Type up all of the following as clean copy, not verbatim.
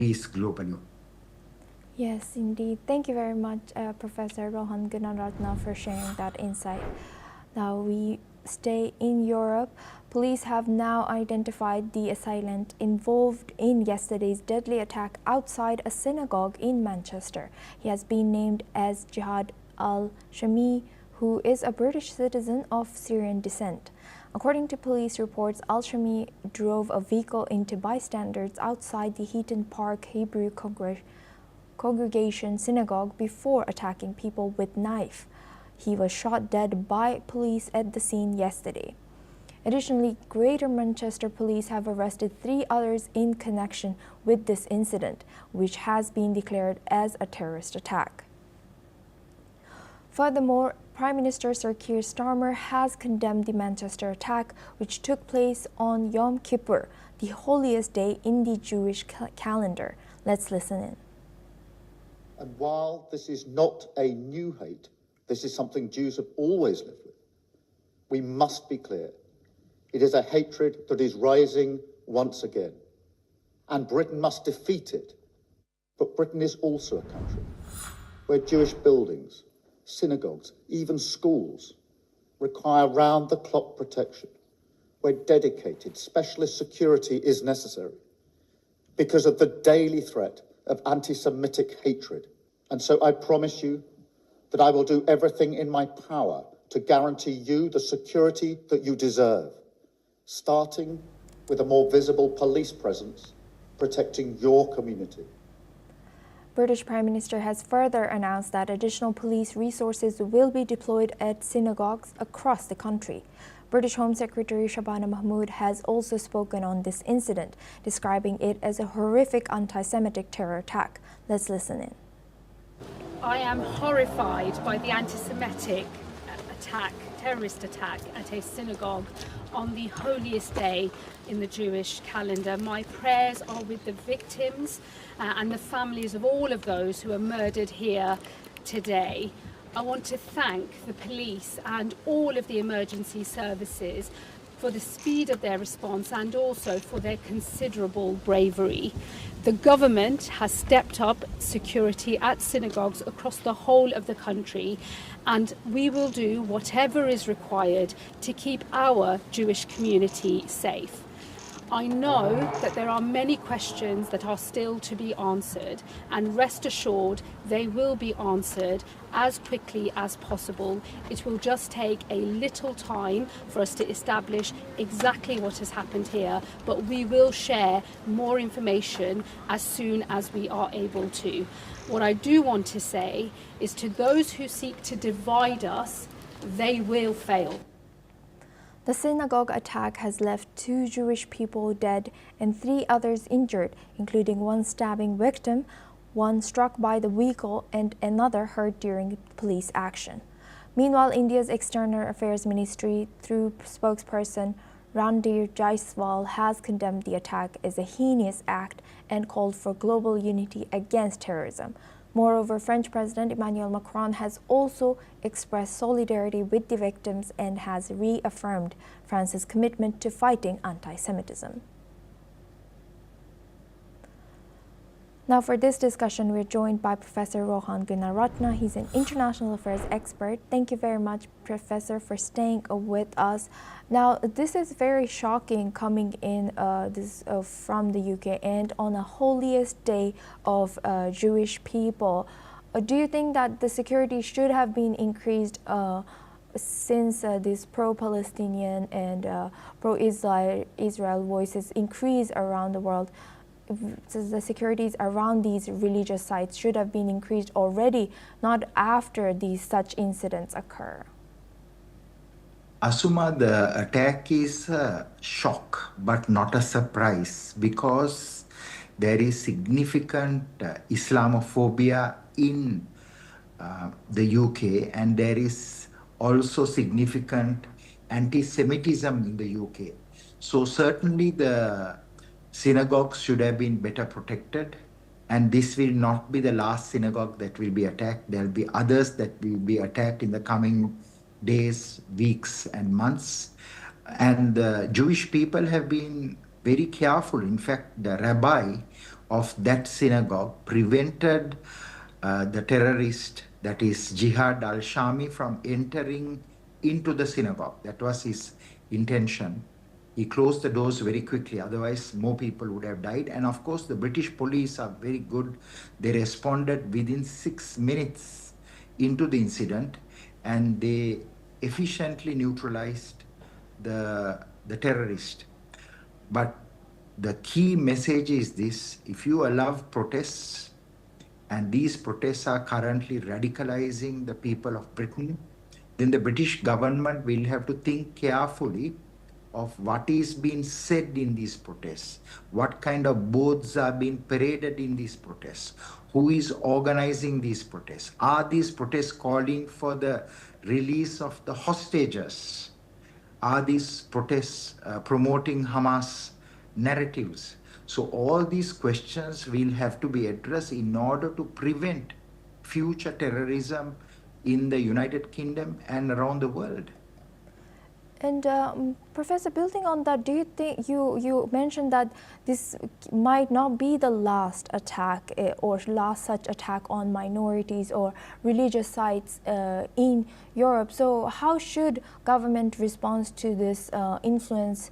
peace globally. Yes, indeed. Thank you very much, Professor Rohan Gunaratna, for sharing that insight. Now we stay in Europe. Police have now identified the assailant involved in yesterday's deadly attack outside a synagogue in Manchester. He has been named as Jihad Al-Shamie, who is a British citizen of Syrian descent. According to police reports, Al-Shamie drove a vehicle into bystanders outside the Heaton Park Hebrew Congregation Synagogue before attacking people with knife. He was shot dead by police at the scene yesterday. Additionally, Greater Manchester Police have arrested 3 others in connection with this incident, which has been declared as a terrorist attack. Furthermore, Prime Minister Sir Keir Starmer has condemned the Manchester attack, which took place on Yom Kippur, the holiest day in the Jewish calendar. Let's listen in. And while this is not a new hate, this is something Jews have always lived with, we must be clear. It is a hatred that is rising once again, and Britain must defeat it. But Britain is also a country where Jewish buildings, synagogues, even schools require round-the-clock protection, where dedicated specialist security is necessary because of the daily threat of anti-Semitic hatred. And so I promise you that I will do everything in my power to guarantee you the security that you deserve, starting with a more visible police presence protecting your community. British Prime Minister has further announced that additional police resources will be deployed at synagogues across the country. British Home Secretary Shabana Mahmood has also spoken on this incident, describing it as a horrific anti-Semitic terror attack. Let's listen in. I am horrified by the anti-Semitic attack, terrorist attack at a synagogue on the holiest day in the Jewish calendar. My prayers are with the victims and the families of all of those who are murdered here today. I want to thank the police and all of the emergency services for the speed of their response and also for their considerable bravery. The government has stepped up security at synagogues across the whole of the country, and we will do whatever is required to keep our Jewish community safe. I know that there are many questions that are still to be answered, and rest assured they will be answered as quickly as possible. It will just take a little time for us to establish exactly what has happened here, but we will share more information as soon as we are able to. What I do want to say is, to those who seek to divide us, they will fail. The synagogue attack has left 2 Jewish people dead and 3 others injured, including one stabbing victim, one struck by the vehicle, and another hurt during police action. Meanwhile, India's External Affairs Ministry, through spokesperson Randir Jaiswal, has condemned the attack as a heinous act and called for global unity against terrorism. Moreover, French President Emmanuel Macron has also expressed solidarity with the victims and has reaffirmed France's commitment to fighting anti-Semitism. Now for this discussion, we're joined by Professor Rohan Gunaratna. He's an international affairs expert. Thank you very much, Professor, for staying with us. Now, this is very shocking coming in from the UK and on a holiest day of Jewish people. Do you think that the security should have been increased since these pro-Palestinian and pro-Israel voices increase around the world? The securities around these religious sites should have been increased already, not after these such incidents occur. Asuma, the attack is a shock, but not a surprise, because there is significant Islamophobia in the UK, and there is also significant anti-Semitism in the UK. So certainly the synagogues should have been better protected, and this will not be the last synagogue that will be attacked. There will be others that will be attacked in the coming days, weeks, and months. And the Jewish people have been very careful. In fact, the rabbi of that synagogue prevented the terrorist, that is Jihad Al-Shamie, from entering into the synagogue. That was his intention. He closed the doors very quickly, otherwise more people would have died. And of course, the British police are very good. They responded within 6 minutes into the incident, and they efficiently neutralized the terrorist. But the key message is this: if you allow protests, and these protests are currently radicalizing the people of Britain, then the British government will have to think carefully of what is being said in these protests, what kind of boards are being paraded in these protests, who is organizing these protests. Are these protests calling for the release of the hostages? Are these protests promoting Hamas narratives? So all these questions will have to be addressed in order to prevent future terrorism in the United Kingdom and around the world. And Professor, building on that, do you think you mentioned that this might not be the last attack or last such attack on minorities or religious sites in Europe? So how should government respond to this influence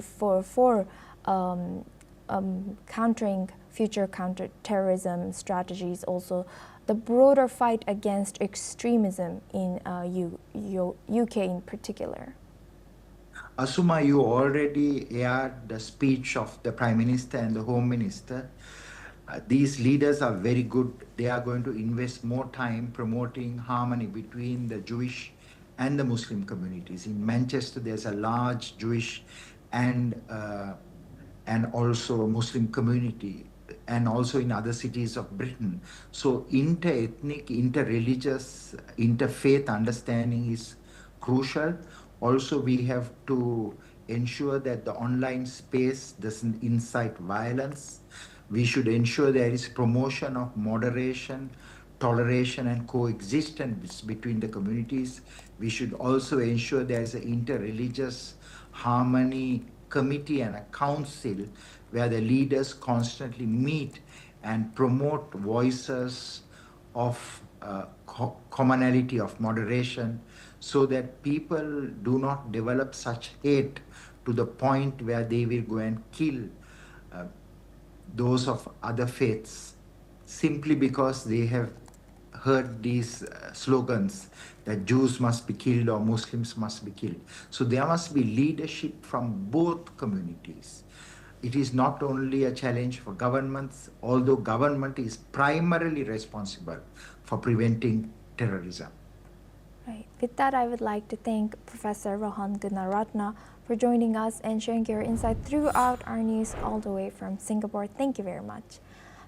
for countering future counterterrorism strategies, also the broader fight against extremism in UK in particular? Asuma, you already aired the speech of the Prime Minister and the Home Minister. These leaders are very good. They are going to invest more time promoting harmony between the Jewish and the Muslim communities. In Manchester, there's a large Jewish and also a Muslim community, and also in other cities of Britain. So inter-ethnic, inter-religious, interfaith understanding is crucial. Also, we have to ensure that the online space doesn't incite violence. We should ensure there is promotion of moderation, toleration, and coexistence between the communities. We should also ensure there is an inter-religious harmony committee and a council where the leaders constantly meet and promote voices of commonality, of moderation, so that people do not develop such hate to the point where they will go and kill those of other faiths simply because they have heard these slogans that Jews must be killed or Muslims must be killed. So there must be leadership from both communities. It is not only a challenge for governments, although government is primarily responsible for preventing terrorism. Right. With that, I would like to thank Professor Rohan Gunaratna for joining us and sharing your insight throughout our news all the way from Singapore. Thank you very much.